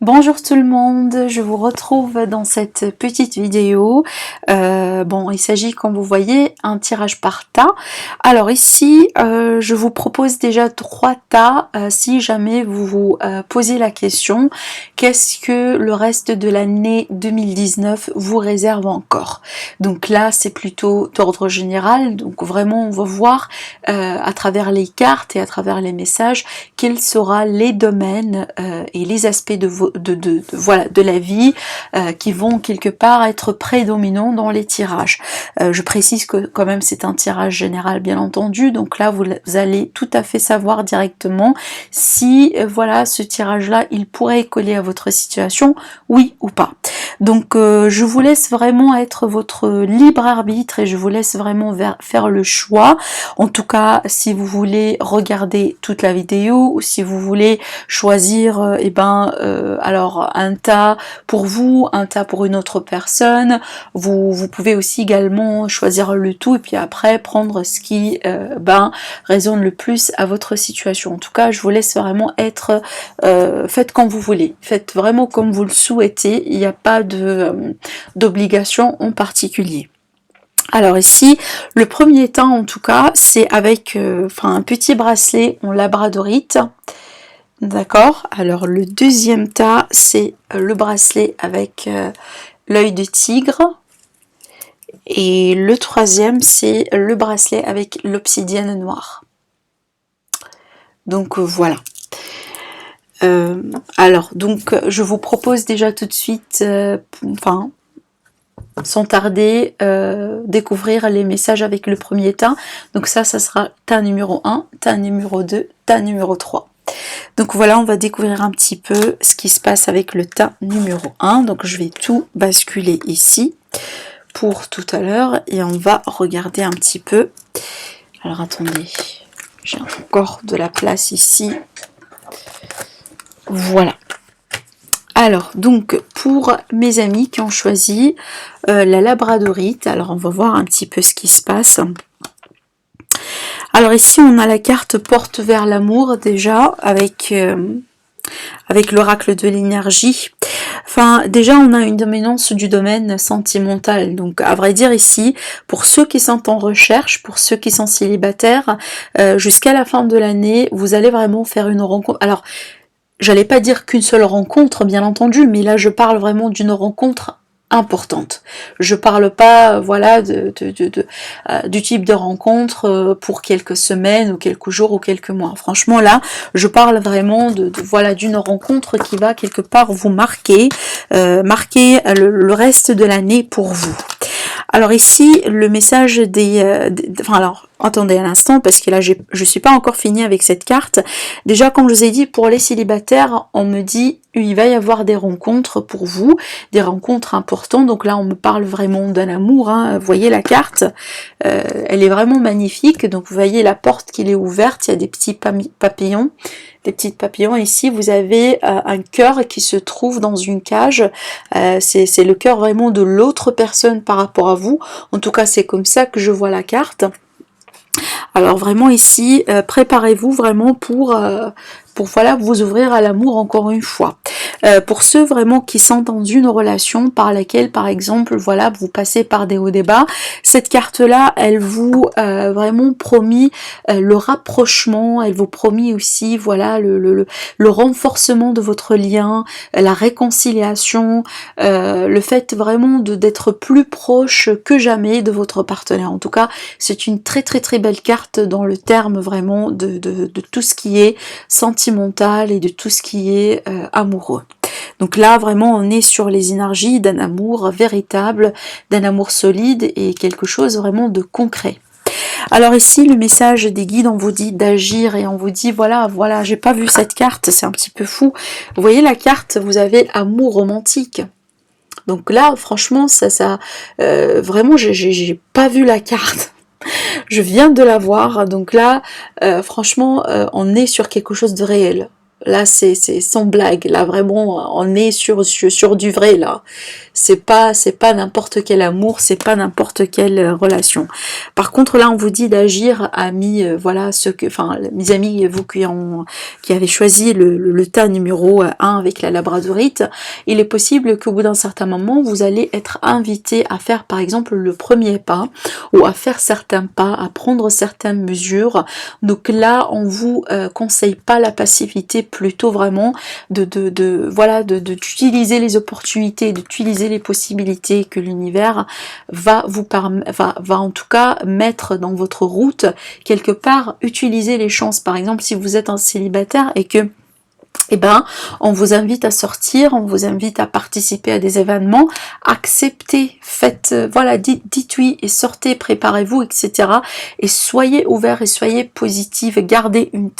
Bonjour tout le monde, je vous retrouve dans cette petite vidéo. Bon, il s'agit, comme vous voyez, un tirage par tas. Alors ici, je vous propose déjà 3 tas si jamais vous vous posez la question, qu'est-ce que le reste de l'année 2019 vous réserve encore? Donc là, c'est plutôt d'ordre général, donc vraiment on va voir à travers les cartes et à travers les messages, quels seront les domaines et les aspects de la vie qui vont quelque part être prédominants dans les tirages. Je précise que quand même c'est un tirage général bien entendu, donc là vous allez tout à fait savoir directement si voilà ce tirage là il pourrait coller à votre situation, oui ou pas. Donc je vous laisse vraiment être votre libre arbitre et je vous laisse vraiment faire le choix. En tout cas, si vous voulez regarder toute la vidéo ou si vous voulez choisir alors un tas pour vous, un tas pour une autre personne, vous pouvez aussi également choisir le tout et puis après prendre ce qui résonne le plus à votre situation. En tout cas, je vous laisse vraiment être faites comme vous voulez, faites vraiment comme vous le souhaitez, il n'y a pas d'obligation en particulier. Alors ici, le premier tas en tout cas, c'est avec un petit bracelet en labradorite. D'accord. Alors le deuxième tas, c'est le bracelet avec l'œil de tigre. Et le troisième, c'est le bracelet avec l'obsidienne noire. Donc voilà. Alors, donc je vous propose déjà tout de suite, sans tarder, découvrir les messages avec le premier tas. Donc ça sera tas numéro 1, tas numéro 2, tas numéro 3. Donc voilà, on va découvrir un petit peu ce qui se passe avec le tas numéro 1. Donc je vais tout basculer ici pour tout à l'heure et on va regarder un petit peu. Alors attendez, j'ai encore de la place ici. Voilà. Alors, donc, pour mes amis qui ont choisi la labradorite, alors on va voir un petit peu ce qui se passe. Alors ici, on a la carte porte vers l'amour déjà, avec l'oracle de l'énergie. Enfin, déjà, on a une dominance du domaine sentimental. Donc, à vrai dire, ici, pour ceux qui sont en recherche, pour ceux qui sont célibataires, jusqu'à la fin de l'année, vous allez vraiment faire une rencontre. Alors, j'allais pas dire qu'une seule rencontre, bien entendu, mais là, je parle vraiment d'une rencontre importante. Je parle pas, voilà, du type de rencontre pour quelques semaines ou quelques jours ou quelques mois. Franchement, là, je parle vraiment voilà, d'une rencontre qui va quelque part vous marquer, marquer le reste de l'année pour vous. Alors ici, le message alors, attendez un instant, parce que là, je suis pas encore finie avec cette carte. Déjà, comme je vous ai dit, pour les célibataires, on me dit, il va y avoir des rencontres pour vous, des rencontres importantes. Donc là, on me parle vraiment d'un amour. Hein. Vous voyez la carte, elle est vraiment magnifique. Donc vous voyez la porte qui est ouverte, il y a des petits papillons. Des petites papillons. Ici, vous avez un cœur qui se trouve dans une cage. C'est le cœur vraiment de l'autre personne par rapport à vous. En tout cas, c'est comme ça que je vois la carte. Alors vraiment ici, préparez-vous vraiment pour voilà, vous ouvrir à l'amour encore une fois. Pour ceux vraiment qui sont dans une relation par laquelle, par exemple, voilà, vous passez par des hauts et des bas, cette carte-là, elle vous vraiment promis le rapprochement, elle vous promet aussi, voilà, le renforcement de votre lien, la réconciliation, le fait vraiment d'être plus proche que jamais de votre partenaire. En tout cas, c'est une très très très belle carte dans le terme vraiment de tout ce qui est sentimental et de tout ce qui est amoureux. Donc là, vraiment, on est sur les énergies d'un amour véritable, d'un amour solide et quelque chose vraiment de concret. Alors ici, le message des guides, on vous dit d'agir et on vous dit, voilà, j'ai pas vu cette carte, c'est un petit peu fou. Vous voyez la carte, vous avez amour romantique. Donc là, franchement, vraiment, j'ai pas vu la carte. Je viens de la voir, donc là, franchement, on est sur quelque chose de réel. là c'est sans blague, là vraiment on est sur du vrai là. C'est pas n'importe quel amour, c'est pas n'importe quelle relation. Par contre là on vous dit d'agir, amis, voilà mes amis, vous qui avez choisi le tas numéro 1 avec la labradorite, il est possible qu'au bout d'un certain moment vous allez être invité à faire par exemple le premier pas, ou à faire certains pas, à prendre certaines mesures. Donc là on vous conseille pas la passivité, plutôt vraiment d'utiliser les opportunités, d'utiliser les possibilités que l'univers va en tout cas mettre dans votre route. Quelque part, utiliser les chances. Par exemple, si vous êtes un célibataire et que on vous invite à sortir, on vous invite à participer à des événements, acceptez, faites, dites oui et sortez, préparez-vous, etc. Et soyez ouverts et soyez positifs, gardez une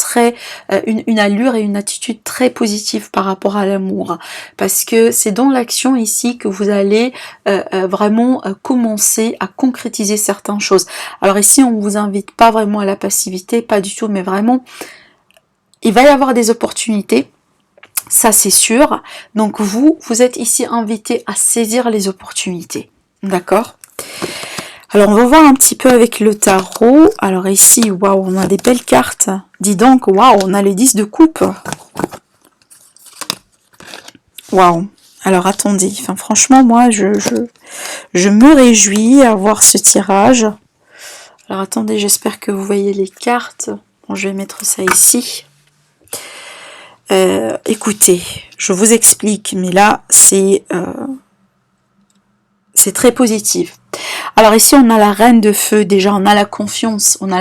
allure et une attitude très positive par rapport à l'amour, parce que c'est dans l'action ici que vous allez vraiment commencer à concrétiser certaines choses. Alors ici, on ne vous invite pas vraiment à la passivité, pas du tout, mais vraiment, il va y avoir des opportunités, ça c'est sûr. Donc vous êtes ici invité à saisir les opportunités. D'accord? Alors on va voir un petit peu avec le tarot. Alors ici, waouh, on a des belles cartes. Dis donc, waouh, on a les 10 de coupe. Waouh. Alors attendez, enfin franchement moi je me réjouis à voir ce tirage. Alors attendez, j'espère que vous voyez les cartes. Bon, je vais mettre ça ici. Écoutez, je vous explique, mais là c'est très positif. Alors ici on a la reine de feu, déjà on a la confiance, on a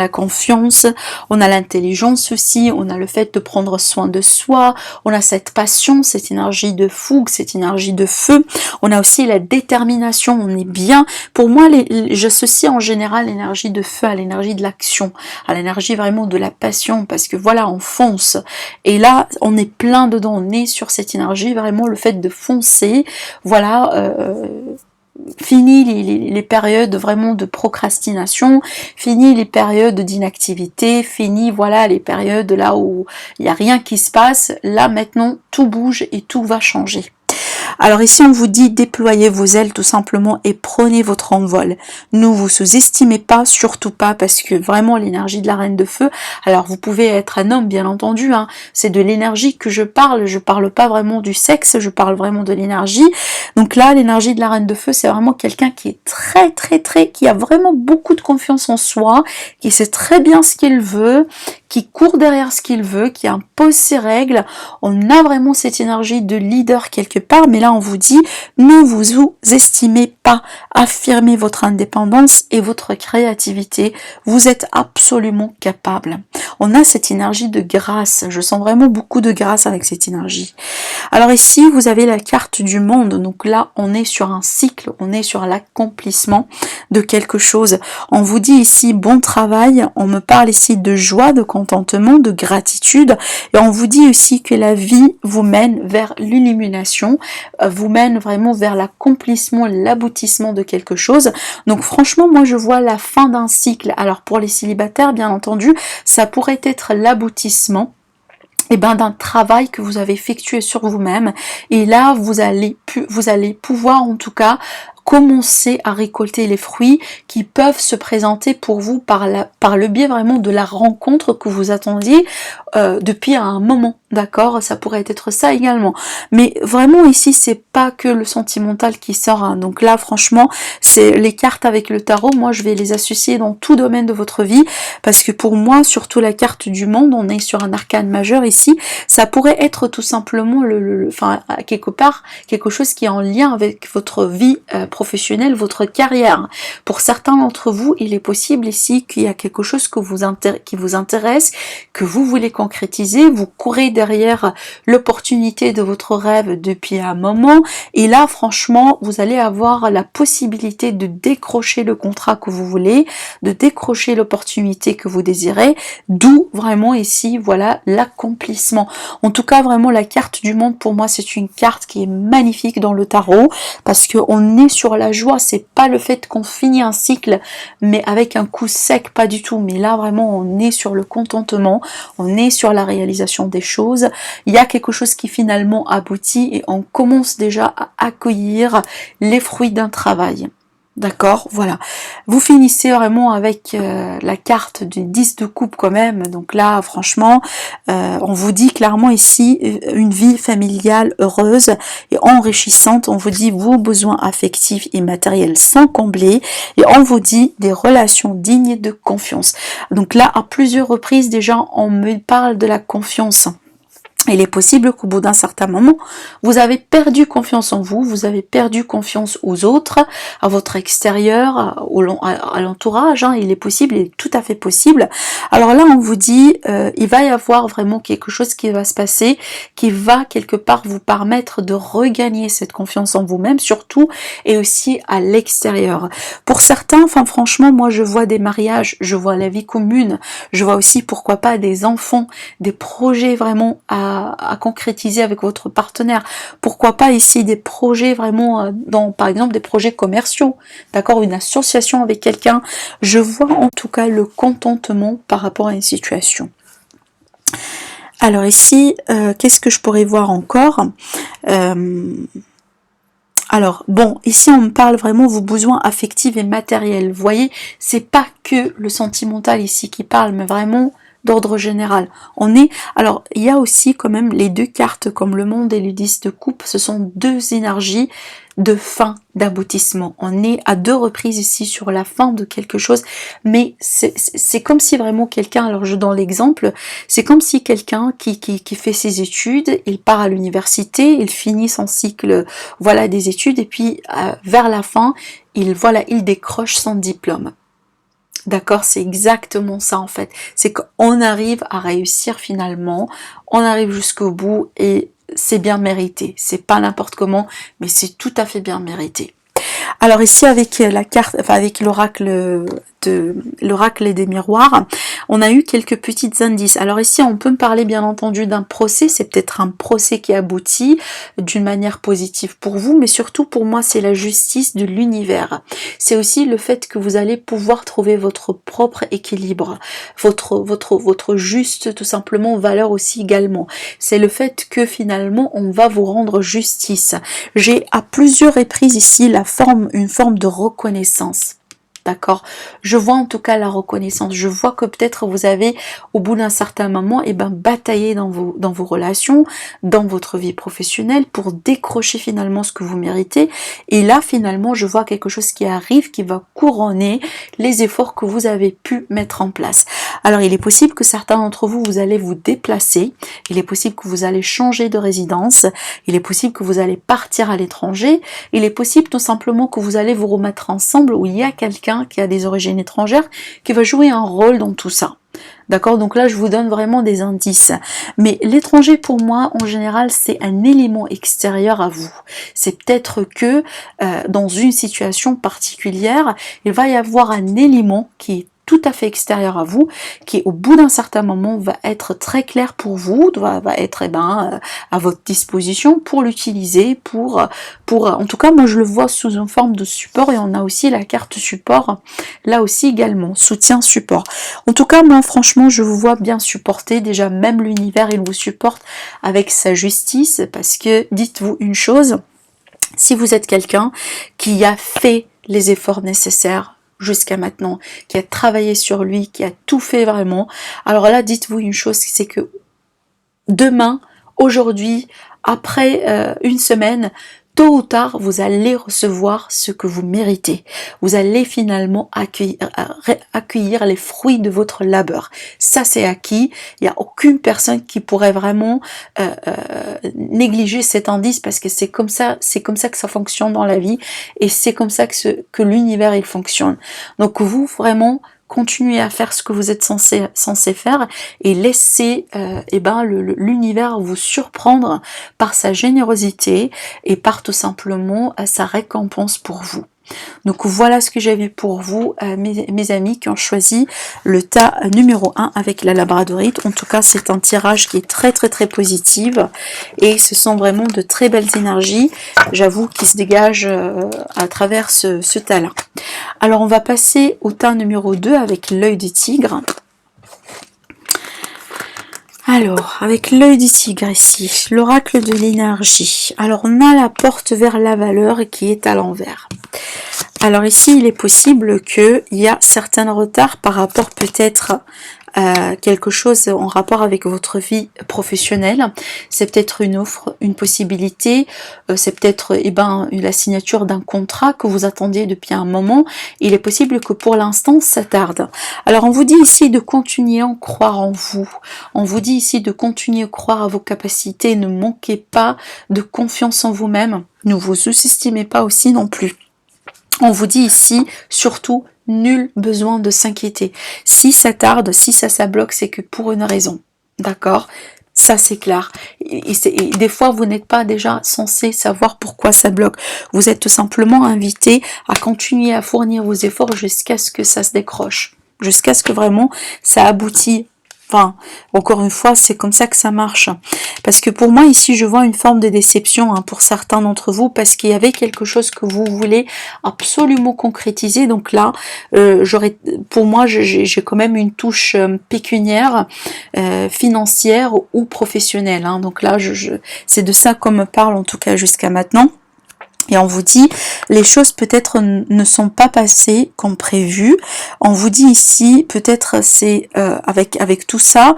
l'intelligence aussi, on a le fait de prendre soin de soi, on a cette passion, cette énergie de fougue, cette énergie de feu, on a aussi la détermination, on est bien. Pour moi, j'associe en général l'énergie de feu à l'énergie de l'action, à l'énergie vraiment de la passion, parce que voilà, on fonce, et là on est plein dedans, on est sur cette énergie, vraiment le fait de foncer, voilà. Fini les périodes vraiment de procrastination, fini les périodes d'inactivité, fini voilà les périodes là où il n'y a rien qui se passe. Là maintenant tout bouge et tout va changer. Alors ici on vous dit déployez vos ailes tout simplement et prenez votre envol. Ne vous sous-estimez pas, surtout pas, parce que vraiment l'énergie de la reine de feu, alors vous pouvez être un homme bien entendu, hein, c'est de l'énergie que je parle pas vraiment du sexe, je parle vraiment de l'énergie. Donc là l'énergie de la reine de feu c'est vraiment quelqu'un qui est qui a vraiment beaucoup de confiance en soi, qui sait très bien ce qu'il veut, qui court derrière ce qu'il veut, qui impose ses règles. On a vraiment cette énergie de leader quelque part, mais là on vous dit, ne vous sous-estimez pas, affirmez votre indépendance et votre créativité, vous êtes absolument capable. On a cette énergie de grâce, je sens vraiment beaucoup de grâce avec cette énergie. Alors ici vous avez la carte du monde, donc là on est sur un cycle, on est sur l'accomplissement de quelque chose. On vous dit ici bon travail, on me parle ici de joie, de contentement, de gratitude, et on vous dit aussi que la vie vous mène vers l'illumination, vous mène vraiment vers l'accomplissement, l'aboutissement de quelque chose. Donc franchement moi je vois la fin d'un cycle. Alors pour les célibataires bien entendu ça pourrait être l'aboutissement d'un travail que vous avez effectué sur vous-même, et là vous allez pouvoir en tout cas commencer à récolter les fruits qui peuvent se présenter pour vous par le biais vraiment de la rencontre que vous attendiez depuis un moment, d'accord? Ça pourrait être ça également, mais vraiment ici c'est pas que le sentimental qui sort, hein. Donc là franchement c'est les cartes avec le tarot, moi je vais les associer dans tout domaine de votre vie, parce que pour moi surtout la carte du monde, on est sur un arcane majeur ici, ça pourrait être tout simplement quelque part quelque chose qui est en lien avec votre vie professionnelle, votre carrière. Pour certains d'entre vous, il est possible ici qu'il y a quelque chose qui vous intéresse, que vous voulez concrétiser, vous courez derrière l'opportunité de votre rêve depuis un moment, et là franchement vous allez avoir la possibilité de décrocher le contrat que vous voulez, de décrocher l'opportunité que vous désirez, d'où vraiment ici voilà l'accomplissement. En tout cas vraiment la carte du monde pour moi c'est une carte qui est magnifique dans le tarot, parce qu'on est sur la joie, c'est pas le fait qu'on finit un cycle mais avec un coup sec, pas du tout, mais là vraiment on est sur le contentement, on est sur la réalisation des choses, choses, il y a quelque chose qui finalement aboutit et on commence déjà à accueillir les fruits d'un travail. D'accord, voilà. Vous finissez vraiment avec la carte du 10 de coupe quand même. Donc là, franchement, on vous dit clairement ici une vie familiale heureuse et enrichissante. On vous dit vos besoins affectifs et matériels sont comblés et on vous dit des relations dignes de confiance. Donc là, à plusieurs reprises déjà, on me parle de la confiance. Il est possible qu'au bout d'un certain moment, vous avez perdu confiance en vous, vous avez perdu confiance aux autres, à votre extérieur, à l'entourage, hein, il est possible, il est tout à fait possible. Alors là, on vous dit, il va y avoir vraiment quelque chose qui va se passer, qui va quelque part vous permettre de regagner cette confiance en vous-même, surtout, et aussi à l'extérieur. Pour certains, enfin franchement, moi je vois des mariages, je vois la vie commune, je vois aussi, pourquoi pas, des enfants, des projets vraiment à concrétiser avec votre partenaire. Pourquoi pas ici des projets vraiment dans, par exemple, des projets commerciaux, d'accord, une association avec quelqu'un. Je vois en tout cas le contentement par rapport à une situation. Alors ici, qu'est-ce que je pourrais voir encore? Alors, bon, ici on me parle vraiment de vos besoins affectifs et matériels. Vous voyez, c'est pas que le sentimental ici qui parle, mais vraiment d'ordre général. On est, alors il y a aussi quand même les deux cartes comme le monde et le 10 de coupe, ce sont deux énergies de fin, d'aboutissement. On est à deux reprises ici sur la fin de quelque chose, mais c'est comme si vraiment quelqu'un, alors je donne l'exemple, c'est comme si quelqu'un qui fait ses études, il part à l'université, il finit son cycle, voilà, des études, et puis vers la fin, il décroche son diplôme. D'accord, c'est exactement ça en fait. C'est qu'on arrive à réussir finalement, on arrive jusqu'au bout et c'est bien mérité. C'est pas n'importe comment, mais c'est tout à fait bien mérité. Alors ici avec la carte, enfin avec l'oracle et des miroirs, on a eu quelques petits indices. Alors ici on peut me parler bien entendu d'un procès, c'est peut-être un procès qui aboutit d'une manière positive pour vous, mais surtout pour moi c'est la justice de l'univers. C'est aussi le fait que vous allez pouvoir trouver votre propre équilibre, votre juste tout simplement valeur aussi également. C'est le fait que finalement on va vous rendre justice. J'ai à plusieurs reprises ici une forme de reconnaissance. D'accord, je vois en tout cas la reconnaissance, je vois que peut-être vous avez au bout d'un certain moment bataillé dans vos relations, dans votre vie professionnelle pour décrocher finalement ce que vous méritez, et là finalement je vois quelque chose qui arrive qui va couronner les efforts que vous avez pu mettre en place. Alors il est possible que certains d'entre vous, vous allez vous déplacer, il est possible que vous allez changer de résidence, il est possible que vous allez partir à l'étranger, il est possible tout simplement que vous allez vous remettre ensemble, où il y a quelqu'un qui a des origines étrangères qui va jouer un rôle dans tout ça. D'accord, donc là je vous donne vraiment des indices. Mais l'étranger pour moi en général c'est un élément extérieur à vous. C'est peut-être que dans une situation particulière, il va y avoir un élément qui est tout à fait extérieur à vous, qui au bout d'un certain moment va être très clair pour vous, va être à votre disposition pour l'utiliser, pour en tout cas moi je le vois sous une forme de support, et on a aussi la carte support là aussi également, soutien support. En tout cas moi franchement je vous vois bien supporté, déjà même l'univers il vous supporte avec sa justice, parce que dites-vous une chose, si vous êtes quelqu'un qui a fait les efforts nécessaires jusqu'à maintenant, qui a travaillé sur lui, qui a tout fait vraiment, alors là dites-vous une chose, c'est que demain, aujourd'hui, après une semaine, tôt ou tard, vous allez recevoir ce que vous méritez. Vous allez finalement accueillir les fruits de votre labeur. Ça, c'est acquis. Il n'y a aucune personne qui pourrait vraiment négliger cet indice, parce que c'est comme ça que ça fonctionne dans la vie, et c'est comme ça que l'univers il fonctionne. Donc vous, vraiment, continuez à faire ce que vous êtes censé faire, et laissez l'univers vous surprendre par sa générosité et par tout simplement sa récompense pour vous. Donc voilà ce que j'avais pour vous, mes amis qui ont choisi le tas numéro 1 avec la labradorite. En tout cas, c'est un tirage qui est très très très positif, et ce sont vraiment de très belles énergies, j'avoue, qui se dégagent à travers ce tas-là. Alors on va passer au tas numéro 2 avec l'œil du tigre. Alors, avec l'œil du tigre ici, l'oracle de l'énergie. Alors, on a la porte vers la valeur qui est à l'envers. Alors ici, il est possible qu'il y a certains retards par rapport peut-être à quelque chose en rapport avec votre vie professionnelle. C'est peut-être une offre, une possibilité, c'est peut-être la signature d'un contrat que vous attendiez depuis un moment. Il est possible que pour l'instant, ça tarde. Alors on vous dit ici de continuer à croire en vous. On vous dit ici de continuer à croire à vos capacités. Ne manquez pas de confiance en vous-même. Ne vous sous-estimez pas aussi non plus. On vous dit ici, surtout, nul besoin de s'inquiéter. Si ça tarde, si ça bloque, c'est que pour une raison. D'accord? Ça, c'est clair. Et des fois, vous n'êtes pas déjà censé savoir pourquoi ça bloque. Vous êtes tout simplement invité à continuer à fournir vos efforts jusqu'à ce que ça se décroche. Jusqu'à ce que vraiment ça aboutit. Enfin, encore une fois, c'est comme ça que ça marche. Parce que pour moi, ici, je vois une forme de déception pour certains d'entre vous, parce qu'il y avait quelque chose que vous voulez absolument concrétiser. Donc là, pour moi, j'ai quand même une touche pécuniaire, financière ou professionnelle. Donc là, c'est de ça qu'on me parle, en tout cas jusqu'à maintenant. Et on vous dit, les choses peut-être ne sont pas passées comme prévu. On vous dit ici, peut-être c'est avec tout ça,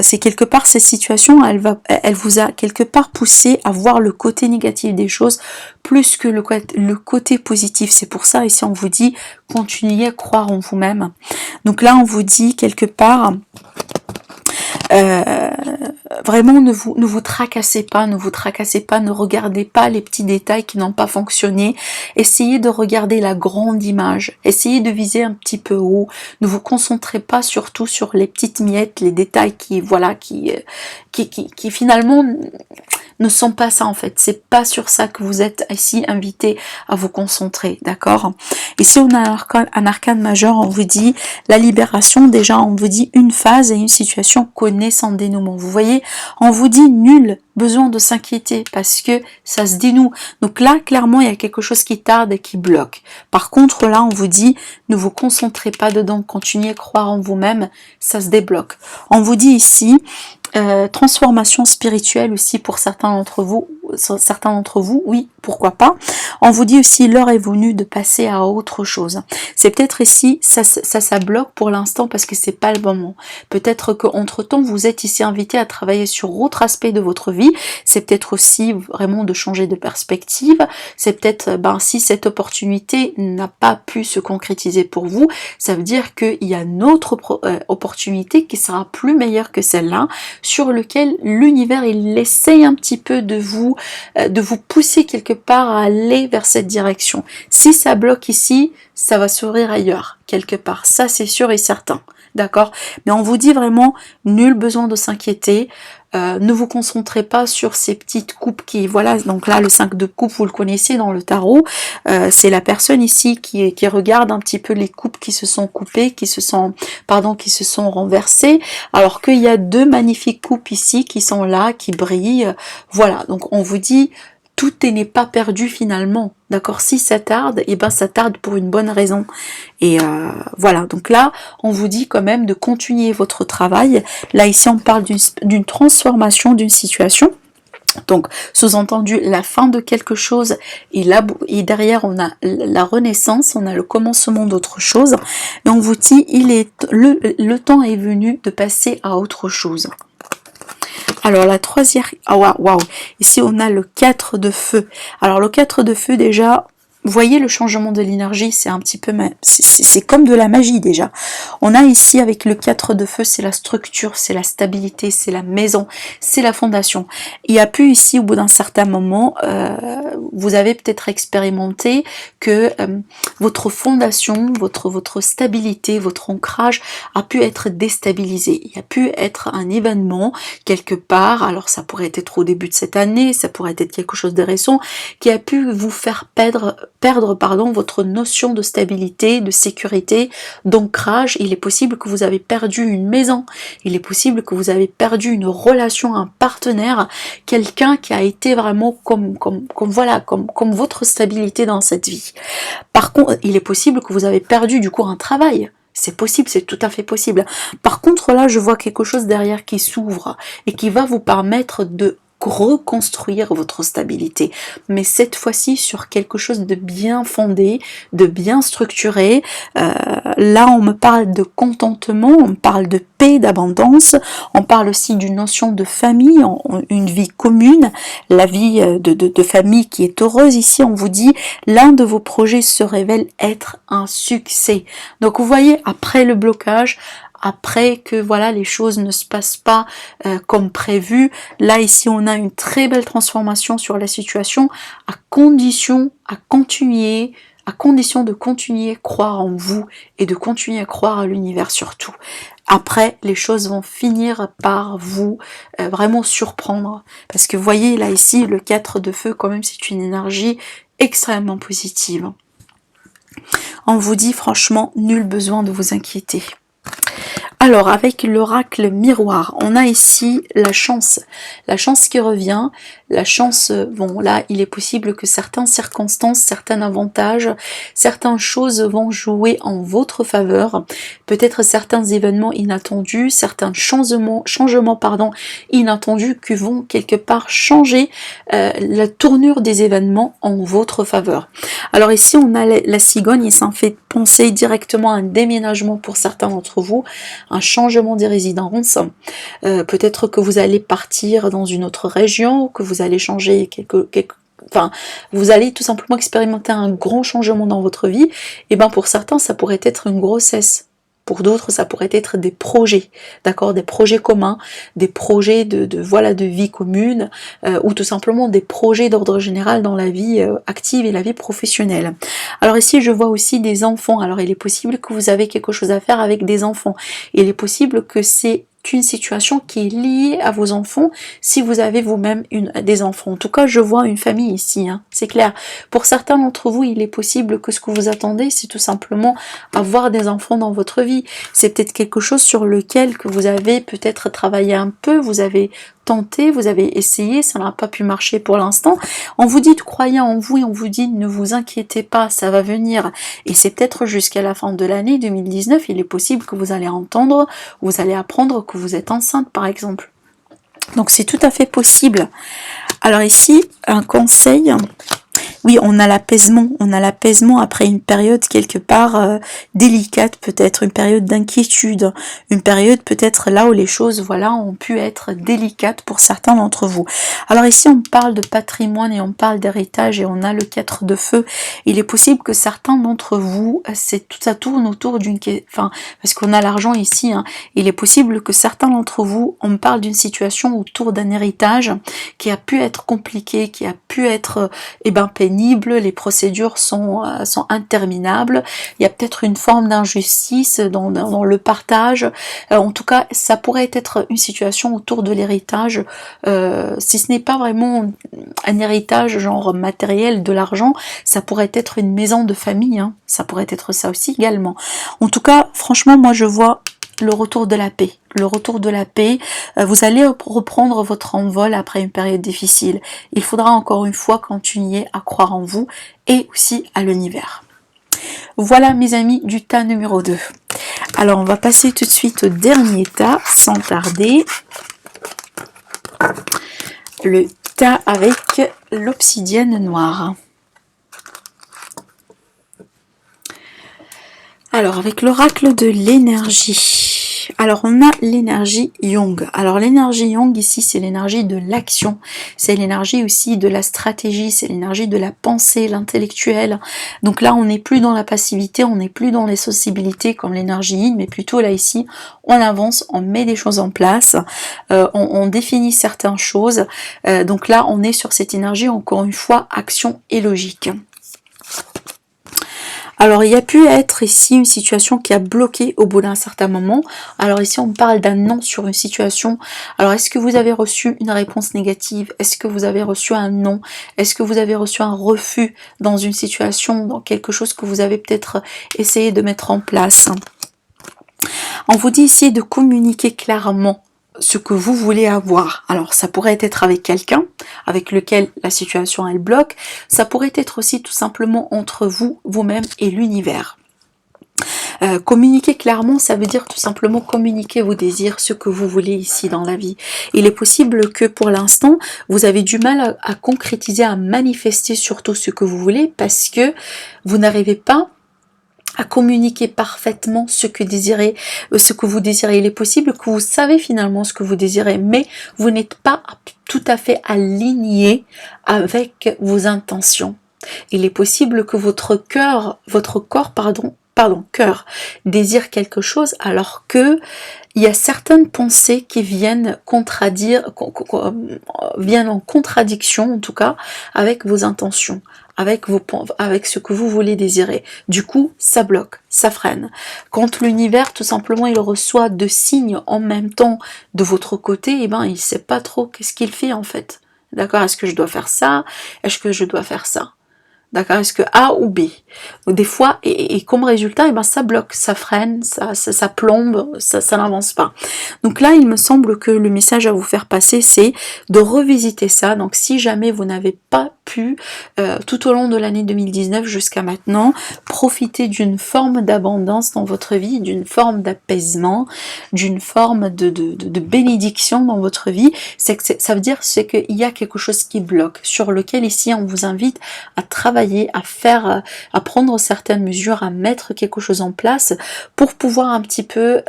c'est quelque part cette situation, elle vous a quelque part poussé à voir le côté négatif des choses plus que le côté positif. C'est pour ça ici on vous dit, continuez à croire en vous-même. Donc là on vous dit quelque part, vraiment ne vous tracassez pas, ne regardez pas les petits détails qui n'ont pas fonctionné, essayez de regarder la grande image, essayez de viser un petit peu haut, ne vous concentrez pas surtout sur les petites miettes, les détails qui finalement ne sont pas ça en fait, c'est pas sur ça que vous êtes ici invité à vous concentrer, d'accord? Ici on a un arcane majeur, on vous dit la libération, déjà on vous dit une phase et une situation connaît son dénouement, vous voyez, on vous dit nul besoin de s'inquiéter parce que ça se dénoue, donc là clairement il y a quelque chose qui tarde et qui bloque. Par contre là on vous dit ne vous concentrez pas dedans, continuez à croire en vous-même, ça se débloque. On vous dit ici transformation spirituelle aussi pour certains d'entre vous, oui, pourquoi pas. On vous dit aussi l'heure est venue de passer à autre chose. C'est peut-être ici, ça bloque pour l'instant parce que c'est pas le moment. Peut-être qu'entre temps vous êtes ici invité à travailler sur autre aspect de votre vie. C'est peut-être aussi vraiment de changer de perspective. C'est peut-être, si cette opportunité n'a pas pu se concrétiser pour vous, ça veut dire qu'il y a une autre opportunité qui sera plus meilleure que celle-là, sur lequel l'univers il essaye un petit peu de vous pousser quelque part à aller vers cette direction. Si ça bloque ici, ça va s'ouvrir ailleurs, quelque part. Ça c'est sûr et certain. D'accord? Mais on vous dit vraiment, nul besoin de s'inquiéter. Ne vous concentrez pas sur ces petites coupes qui, voilà, donc là le 5 de coupe vous le connaissez dans le tarot, c'est la personne ici qui regarde un petit peu les coupes qui se sont coupées, qui se sont renversées, alors qu'il y a deux magnifiques coupes ici qui sont là, qui brillent, voilà, donc on vous dit tout n'est pas perdu finalement, d'accord? Si ça tarde, et ça tarde pour une bonne raison. Et voilà, donc là, on vous dit quand même de continuer votre travail. Là, ici, on parle d'une transformation d'une situation. Donc, sous-entendu, la fin de quelque chose, et derrière, on a la renaissance, on a le commencement d'autre chose. Et on vous dit, le temps est venu de passer à autre chose. Alors la troisième, waouh, ici on a le 4 de feu. Alors le 4 de feu déjà, vous voyez le changement de l'énergie, c'est un petit peu, c'est comme de la magie déjà. On a ici avec le 4 de feu, c'est la structure, c'est la stabilité, c'est la maison, c'est la fondation. Il y a pu ici au bout d'un certain moment, vous avez peut-être expérimenté que votre fondation, votre stabilité, votre ancrage a pu être déstabilisé. Il y a pu être un événement quelque part, alors ça pourrait être au début de cette année, ça pourrait être quelque chose de récent, qui a pu vous faire perdre votre notion de stabilité, de sécurité, d'ancrage. Il est possible que vous avez perdu une maison, il est possible que vous avez perdu une relation, un partenaire, quelqu'un qui a été vraiment comme votre stabilité dans cette vie. Par contre, il est possible que vous avez perdu du coup un travail. c'est possible, c'est tout à fait possible. Par contre, là, je vois quelque chose derrière qui s'ouvre et qui va vous permettre de reconstruire votre stabilité, mais cette fois-ci sur quelque chose de bien fondé, de bien structuré. Là, on me parle de contentement, on me parle de paix, d'abondance, on parle aussi d'une notion de famille, une vie commune, la vie de famille qui est heureuse. Ici, on vous dit, l'un de vos projets se révèle être un succès. Donc, vous voyez, après le blocage, après que voilà les choses ne se passent pas comme prévu, là ici on a une très belle transformation sur la situation, à condition de continuer à croire en vous et de continuer à croire à l'univers surtout. Après, les choses vont finir par vous vraiment surprendre, parce que vous voyez là ici le 4 de feu, quand même c'est une énergie extrêmement positive. On vous dit franchement, nul besoin de vous inquiéter. Alors, avec l'oracle miroir, on a ici la chance qui revient, la chance, bon là, il est possible que certaines circonstances, certains avantages, certaines choses vont jouer en votre faveur, peut-être certains événements inattendus, certains changements inattendus qui vont quelque part changer la tournure des événements en votre faveur. Alors ici, on a la cigogne, et ça en fait penser directement à un déménagement pour certains d'entre vous, un changement des résidences, peut-être que vous allez partir dans une autre région, que vous allez changer enfin, vous allez tout simplement expérimenter un grand changement dans votre vie. Et bien pour certains, ça pourrait être une grossesse. Pour d'autres, ça pourrait être des projets, d'accord, des projets communs, des projets de vie commune, ou tout simplement des projets d'ordre général dans la vie active et la vie professionnelle. Alors ici, je vois aussi des enfants. Alors il est possible que vous avez quelque chose à faire avec des enfants. Il est possible que c'est une situation qui est liée à vos enfants, si vous avez vous-même des enfants. En tout cas, je vois une famille ici, hein, c'est clair. Pour certains d'entre vous, il est possible que ce que vous attendez, c'est tout simplement avoir des enfants dans votre vie. C'est peut-être quelque chose sur lequel que vous avez peut-être travaillé un peu, vous avez tenté, vous avez essayé, ça n'a pas pu marcher pour l'instant. On vous dit de croyer en vous et on vous dit ne vous inquiétez pas, ça va venir. Et c'est peut-être jusqu'à la fin de l'année 2019, il est possible que vous allez entendre, vous allez apprendre que vous êtes enceinte par exemple. Donc c'est tout à fait possible. Alors ici, un conseil. Oui, on a l'apaisement après une période quelque part délicate, peut-être une période d'inquiétude, une période peut-être là où les choses, voilà, ont pu être délicates pour certains d'entre vous. Alors ici, on parle de patrimoine et on parle d'héritage et on a le 4 de feu. Il est possible que certains d'entre vous, tout ça tourne autour parce qu'on a l'argent ici, hein, il est possible que certains d'entre vous, on parle d'une situation autour d'un héritage qui a pu être compliqué, qui a pu être, pénible, les procédures sont interminables, il y a peut-être une forme d'injustice dans le partage, en tout cas ça pourrait être une situation autour de l'héritage, si ce n'est pas vraiment un héritage genre matériel, de l'argent, ça pourrait être une maison de famille, hein, ça pourrait être ça aussi également. En tout cas, franchement, moi je vois le retour de la paix. Le retour de la paix, vous allez reprendre votre envol après une période difficile. Il faudra encore une fois continuer à croire en vous et aussi à l'univers. Voilà mes amis du tas numéro 2. Alors on va passer tout de suite au dernier tas sans tarder. Le tas avec l'obsidienne noire. Alors avec l'oracle de l'énergie. Alors on a l'énergie Yang. Alors l'énergie Yang ici, c'est l'énergie de l'action, c'est l'énergie aussi de la stratégie, c'est l'énergie de la pensée, l'intellectuel. Donc là on n'est plus dans la passivité, on n'est plus dans les sensibilités comme l'énergie Yin, mais plutôt là ici on avance, on met des choses en place, on définit certaines choses. Donc là on est sur cette énergie, encore une fois, action et logique. Alors il y a pu être ici une situation qui a bloqué au bout d'un certain moment. Alors ici on parle d'un non sur une situation. Alors est-ce que vous avez reçu une réponse négative? Est-ce que vous avez reçu un non? Est-ce que vous avez reçu un refus dans une situation, dans quelque chose que vous avez peut-être essayé de mettre en place? On vous dit ici de communiquer clairement ce que vous voulez avoir. Alors ça pourrait être avec quelqu'un avec lequel la situation elle bloque, ça pourrait être aussi tout simplement entre vous, vous-même et l'univers. Communiquer clairement, ça veut dire tout simplement communiquer vos désirs, ce que vous voulez ici dans la vie. Il est possible que pour l'instant, vous avez du mal à concrétiser, à manifester surtout ce que vous voulez parce que vous n'arrivez pas à communiquer parfaitement ce que vous désirez. Il est possible que vous savez finalement ce que vous désirez, mais vous n'êtes pas tout à fait aligné avec vos intentions. Il est possible que votre cœur désire quelque chose alors que il y a certaines pensées qui viennent viennent en contradiction en tout cas avec vos intentions, avec ce que vous voulez désirer. Du coup, ça bloque, ça freine. Quand l'univers, tout simplement, il reçoit 2 signes en même temps de votre côté, eh ben, il sait pas trop qu'est-ce qu'il fait en fait. D'accord? Est-ce que je dois faire ça? Est-ce que je dois faire ça? D'accord, est-ce que A ou B? Donc des fois, et comme résultat, eh ben, ça bloque, ça freine, ça plombe, ça n'avance pas. Donc là, il me semble que le message à vous faire passer, c'est de revisiter ça. Donc si jamais vous n'avez pas pu, tout au long de l'année 2019 jusqu'à maintenant, profiter d'une forme d'abondance dans votre vie, d'une forme d'apaisement, d'une forme de bénédiction dans votre vie, ça veut dire qu'il y a quelque chose qui bloque, sur lequel ici on vous invite à travailler, à prendre certaines mesures, à mettre quelque chose en place pour pouvoir un petit peu,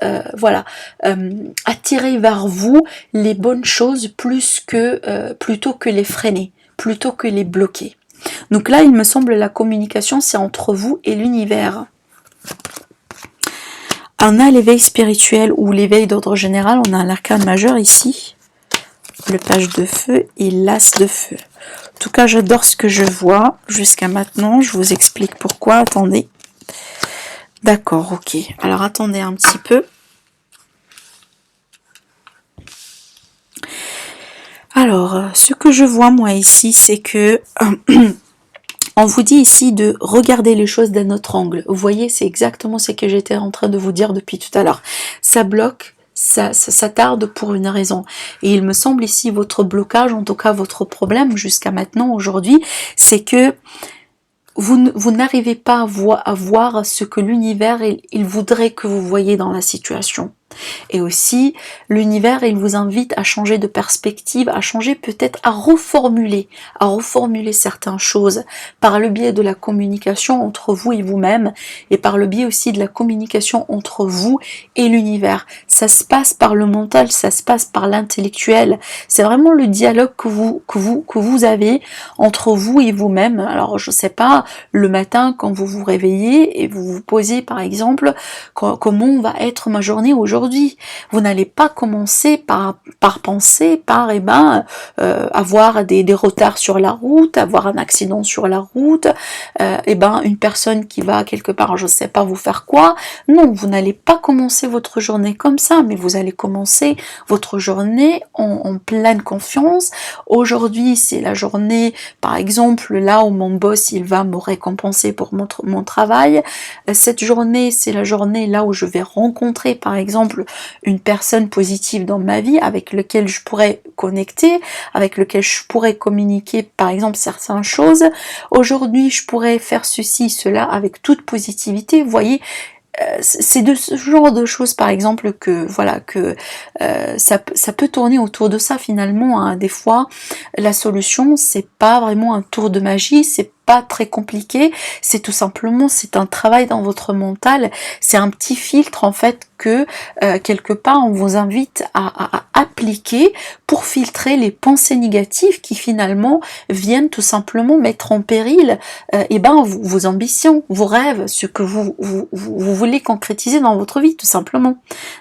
attirer vers vous les bonnes choses plutôt que les freiner, plutôt que les bloquer. Donc là, il me semble la communication, c'est entre vous et l'univers. On a l'éveil spirituel ou l'éveil d'ordre général, on a l'arcane majeur ici, le page de feu et l'as de feu. En tout cas, j'adore ce que je vois jusqu'à maintenant. Je vous explique pourquoi. Attendez. D'accord, ok. Alors, attendez un petit peu. Alors, ce que je vois, moi, ici, c'est que... on vous dit ici de regarder les choses d'un autre angle. Vous voyez, c'est exactement ce que j'étais en train de vous dire depuis tout à l'heure. Ça bloque. Ça tarde pour une raison. Et il me semble ici votre blocage, en tout cas votre problème jusqu'à maintenant, aujourd'hui, c'est que vous n'arrivez pas à voir ce que l'univers il voudrait que vous voyez dans la situation. Et aussi, l'univers, il vous invite à changer de perspective, à changer peut-être, à reformuler certaines choses par le biais de la communication entre vous et vous-même et par le biais aussi de la communication entre vous et l'univers. Ça se passe par le mental, ça se passe par l'intellectuel. C'est vraiment le dialogue que vous avez entre vous et vous-même. Alors, je sais pas, le matin, quand vous vous réveillez et vous vous posez, par exemple, comment va être ma journée aujourd'hui. Vous n'allez pas commencer par penser, avoir des retards sur la route, avoir un accident sur la route, une personne qui va quelque part, je sais pas vous faire quoi. Non, vous n'allez pas commencer votre journée comme ça, mais vous allez commencer votre journée en pleine confiance. Aujourd'hui, c'est la journée, par exemple, là où mon boss, il va me récompenser pour mon travail. Cette journée, c'est la journée là où je vais rencontrer, par exemple, une personne positive dans ma vie avec laquelle je pourrais connecter, avec laquelle je pourrais communiquer par exemple certaines choses. Aujourd'hui, je pourrais faire ceci, cela avec toute positivité. Vous voyez, c'est de ce genre de choses par exemple que ça peut tourner autour de ça finalement, hein. Des fois la solution c'est pas vraiment un tour de magie, c'est pas très compliqué, c'est tout simplement c'est un travail dans votre mental, c'est un petit filtre en fait que quelque part on vous invite à appliquer pour filtrer les pensées négatives qui finalement viennent tout simplement mettre en péril vos ambitions, vos rêves, ce que vous voulez concrétiser dans votre vie tout simplement.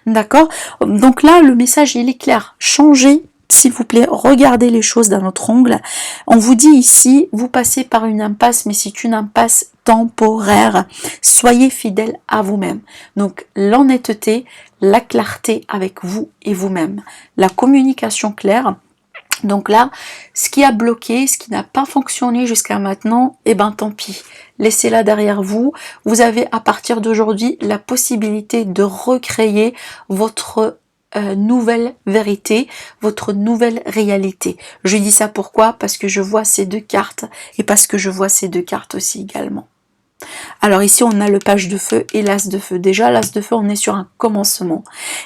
D'accord? Donc là le message il est clair, changez s'il vous plaît, regardez les choses d'un autre angle. On vous dit ici, vous passez par une impasse, mais c'est une impasse temporaire. Soyez fidèle à vous-même. Donc, l'honnêteté, la clarté avec vous et vous-même. La communication claire. Donc là, ce qui a bloqué, ce qui n'a pas fonctionné jusqu'à maintenant, tant pis. Laissez-la derrière vous. Vous avez à partir d'aujourd'hui la possibilité de recréer votre nouvelle vérité, votre nouvelle réalité. Je dis ça pourquoi? Parce que je vois ces deux cartes et parce que je vois ces deux cartes aussi également. Alors ici, on a le page de feu et l'as de feu. Déjà, l'as de feu, on est sur un commencement.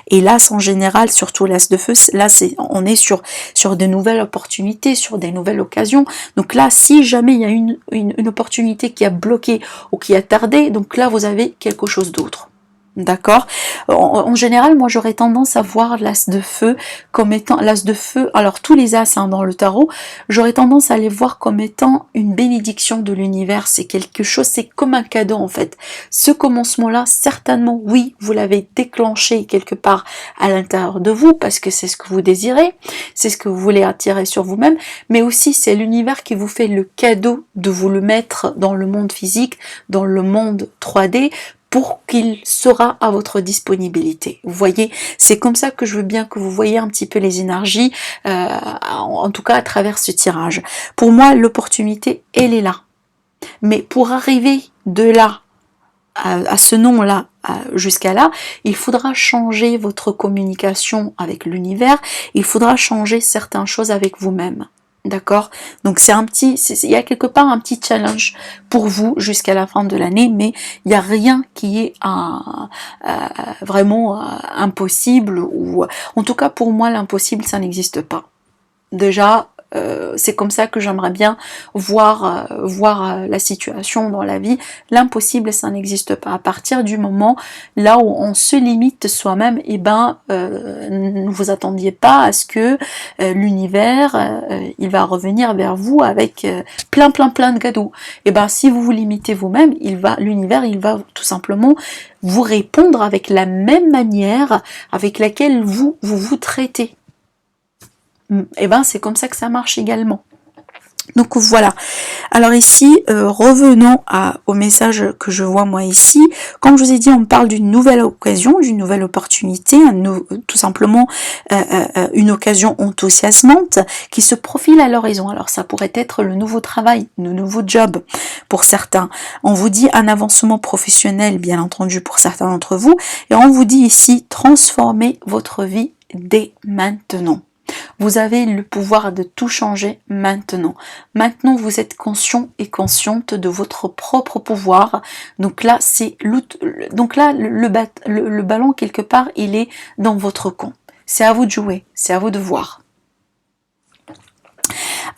Et l'as, en général, surtout l'as de feu, là, on est sur de nouvelles opportunités, sur des nouvelles occasions. Donc là, si jamais il y a une opportunité qui a bloqué ou qui a tardé, donc là, vous avez quelque chose d'autre. D'accord. En général, moi, j'aurais tendance à voir l'as de feu comme étant l'as de feu. Alors, tous les as dans le tarot, j'aurais tendance à les voir comme étant une bénédiction de l'univers. C'est quelque chose, c'est comme un cadeau en fait. Ce commencement-là, certainement, oui, vous l'avez déclenché quelque part à l'intérieur de vous parce que c'est ce que vous désirez, c'est ce que vous voulez attirer sur vous-même, mais aussi c'est l'univers qui vous fait le cadeau de vous le mettre dans le monde physique, dans le monde 3D, pour qu'il sera à votre disponibilité. Vous voyez, c'est comme ça que je veux bien que vous voyez un petit peu les énergies, en tout cas à travers ce tirage. Pour moi, l'opportunité, elle est là. Mais pour arriver de là à ce nom-là, jusqu'à là, il faudra changer votre communication avec l'univers, il faudra changer certaines choses avec vous-même. D'accord? Donc c'est il y a quelque part un petit challenge pour vous jusqu'à la fin de l'année, mais il n'y a rien qui est vraiment impossible, ou en tout cas pour moi l'impossible ça n'existe pas. Déjà, c'est comme ça que j'aimerais bien voir la situation dans la vie. L'impossible, ça n'existe pas. À partir du moment là où on se limite soi-même, et ne vous attendiez pas à ce que l'univers, il va revenir vers vous avec plein de cadeaux. Et si vous vous limitez vous-même, l'univers, il va tout simplement vous répondre avec la même manière avec laquelle vous traitez. Et c'est comme ça que ça marche également. Donc voilà. Alors ici, revenons au message que je vois moi ici. Comme je vous ai dit, on parle d'une nouvelle occasion, d'une nouvelle opportunité, tout simplement une occasion enthousiasmante qui se profile à l'horizon. Alors ça pourrait être le nouveau travail, le nouveau job pour certains. On vous dit un avancement professionnel, bien entendu, pour certains d'entre vous. Et on vous dit ici, transformez votre vie dès maintenant. Vous avez le pouvoir de tout changer maintenant. Maintenant, vous êtes conscient et consciente de votre propre pouvoir. Donc là, le ballon quelque part, il est dans votre camp. C'est à vous de jouer, c'est à vous de voir.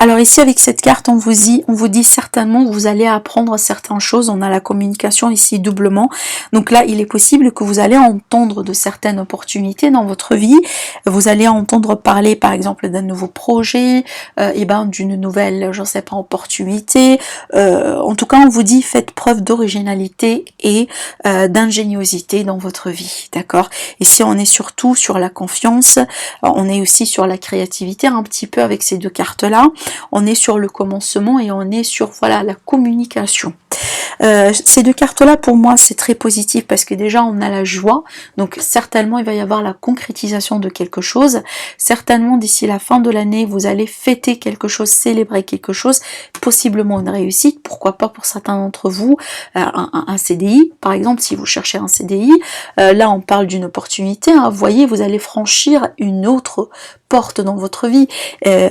Alors ici avec cette carte on vous dit certainement que vous allez apprendre certaines choses. On a la communication ici doublement, donc là il est possible que vous allez entendre de certaines opportunités dans votre vie. Vous allez entendre parler par exemple d'un nouveau projet, d'une nouvelle, je ne sais pas, opportunité. En tout cas on vous dit faites preuve d'originalité et d'ingéniosité dans votre vie, d'accord. Ici on est surtout sur la confiance, on est aussi sur la créativité un petit peu avec ces deux cartes là. On est sur le commencement et on est sur la communication. Ces deux cartes là pour moi c'est très positif parce que déjà on a la joie, donc certainement il va y avoir la concrétisation de quelque chose. Certainement d'ici la fin de l'année vous allez fêter quelque chose, célébrer quelque chose, possiblement une réussite, pourquoi pas pour certains d'entre vous un CDI par exemple. Si vous cherchez un CDI, là on parle d'une opportunité, hein. Vous voyez, vous allez franchir une autre porte dans votre vie.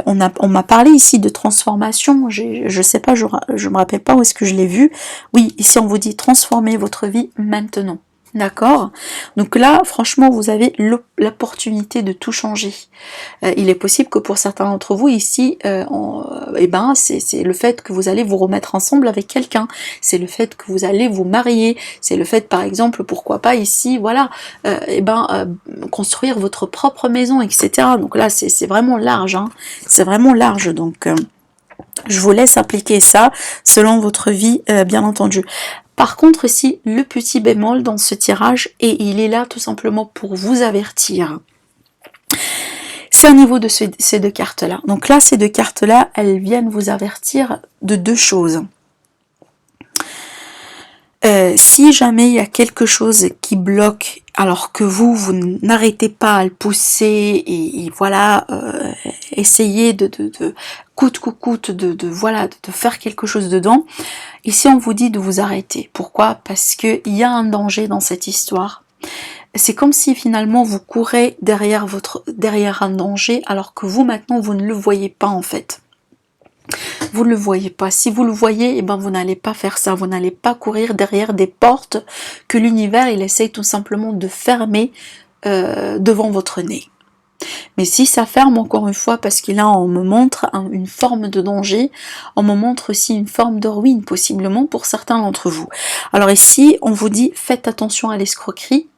On m'a parlé ici de transformation, je sais pas, je me rappelle pas où est-ce que je l'ai vu. Oui, ici on vous dit transformez votre vie maintenant. D'accord? Donc là, franchement, vous avez l'opportunité de tout changer. Il est possible que pour certains d'entre vous ici, c'est le fait que vous allez vous remettre ensemble avec quelqu'un. C'est le fait que vous allez vous marier. C'est le fait, par exemple, pourquoi pas ici, construire votre propre maison, etc. Donc là, c'est vraiment large. Hein. C'est vraiment large. Donc, je vous laisse appliquer ça selon votre vie, bien entendu. Par contre, ici, le petit bémol dans ce tirage, et il est là tout simplement pour vous avertir. C'est au niveau de ces deux cartes-là. Donc là, ces deux cartes-là, elles viennent vous avertir de deux choses. Si jamais il y a quelque chose qui bloque, alors que vous n'arrêtez pas à le pousser et essayez de coûte que coûte de faire quelque chose dedans, ici on vous dit de vous arrêter. Pourquoi? Parce que il y a un danger dans cette histoire. C'est comme si finalement vous courez derrière un danger alors que vous maintenant vous ne le voyez pas en fait. Vous ne le voyez pas. Si vous le voyez, eh ben vous n'allez pas faire ça. Vous n'allez pas courir derrière des portes que l'univers il essaye tout simplement de fermer devant votre nez. Mais si ça ferme encore une fois, parce que là on me montre une forme de danger, on me montre aussi une forme de ruine possiblement pour certains d'entre vous. Alors ici on vous dit faites attention à l'escroquerie.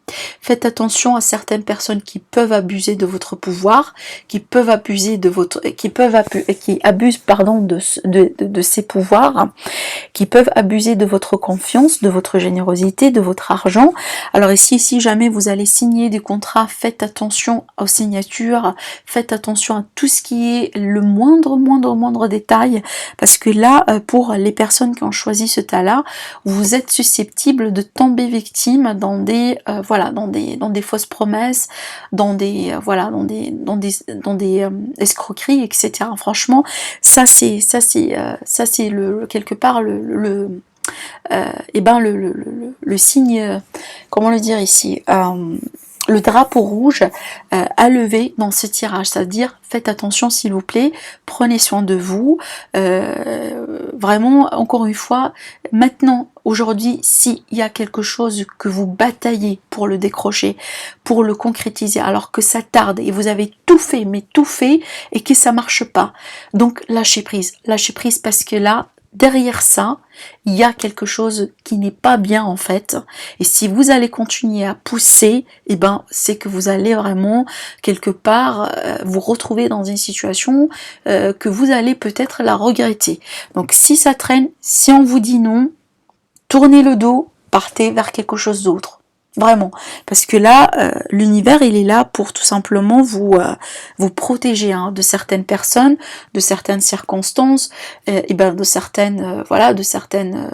Faites attention à certaines personnes qui peuvent abuser de votre pouvoir, qui peuvent abuser de votre, qui abusent pardon de ces pouvoirs, qui peuvent abuser de votre confiance, de votre générosité, de votre argent. Alors ici, si jamais vous allez signer des contrats, faites attention aux signatures, faites attention à tout ce qui est le moindre détail, parce que là, pour les personnes qui ont choisi ce tas-là, vous êtes susceptible de tomber victime dans des voilà, dans des fausses promesses, dans des escroqueries, etc. Franchement, ça c'est le quelque part le signe, comment le dire ici, le drapeau rouge à lever dans ce tirage, c'est-à-dire faites attention s'il vous plaît, prenez soin de vous, vraiment encore une fois, maintenant, aujourd'hui, s'il y a quelque chose que vous bataillez pour le décrocher, pour le concrétiser, alors que ça tarde et vous avez tout fait, mais tout fait, et que ça marche pas, donc lâchez prise parce que là, derrière ça, il y a quelque chose qui n'est pas bien en fait. Et si vous allez continuer à pousser, eh ben c'est que vous allez vraiment quelque part vous retrouver dans une situation que vous allez peut-être la regretter. Donc si ça traîne, si on vous dit non, tournez le dos, partez vers quelque chose d'autre. Vraiment, parce que là, l'univers, il est là pour tout simplement vous protéger hein, de certaines personnes, de certaines circonstances, et ben de certaines, voilà, de certaines.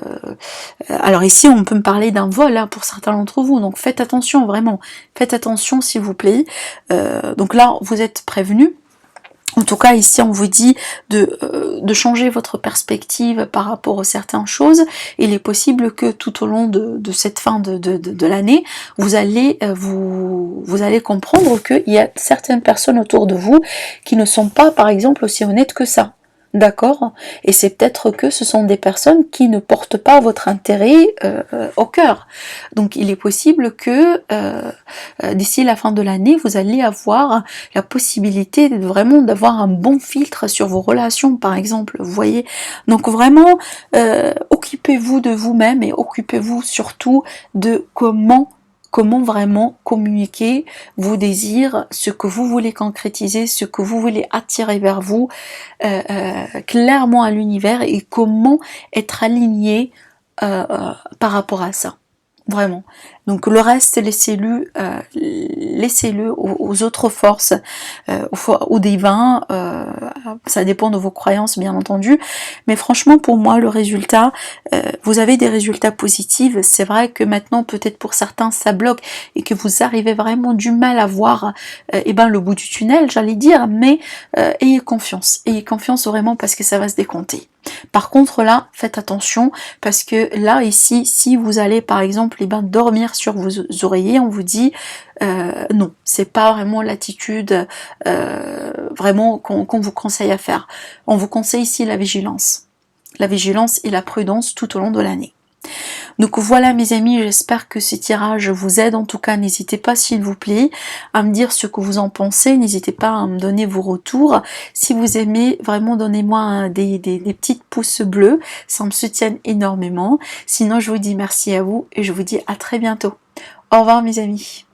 Alors ici, on peut me parler d'un vol là pour certains d'entre vous, donc faites attention, vraiment, faites attention s'il vous plaît. Donc là, vous êtes prévenus. En tout cas, ici, on vous dit de changer votre perspective par rapport à certaines choses. Il est possible que tout au long de cette fin de l'année, vous allez comprendre qu'il y a certaines personnes autour de vous qui ne sont pas, par exemple, aussi honnêtes que ça. D'accord? Et c'est peut-être que ce sont des personnes qui ne portent pas votre intérêt au cœur. Donc il est possible que d'ici la fin de l'année, vous allez avoir la possibilité de vraiment d'avoir un bon filtre sur vos relations, par exemple. Vous voyez? Donc vraiment, occupez-vous de vous-même et occupez-vous surtout de comment vraiment communiquer vos désirs, ce que vous voulez concrétiser, ce que vous voulez attirer vers vous clairement à l'univers et comment être aligné par rapport à ça. Vraiment. Donc le reste, laissez-le aux autres forces, aux divins, ça dépend de vos croyances bien entendu, mais franchement pour moi le résultat, vous avez des résultats positifs, c'est vrai que maintenant peut-être pour certains ça bloque et que vous arrivez vraiment du mal à voir le bout du tunnel, j'allais dire, mais ayez confiance vraiment parce que ça va se décompter. Par contre là, faites attention parce que là ici, si vous allez par exemple dormir sur vos oreillers, on vous dit non, c'est pas vraiment l'attitude vraiment qu'on vous conseille à faire. On vous conseille ici la vigilance et la prudence tout au long de l'année. Donc voilà mes amis, j'espère que ce tirage vous aide. En tout cas, n'hésitez pas s'il vous plaît à me dire ce que vous en pensez. N'hésitez pas à me donner vos retours. Si vous aimez, vraiment donnez-moi des petites pouces bleus. Ça me soutient énormément. Sinon, je vous dis merci à vous et je vous dis à très bientôt. Au revoir mes amis.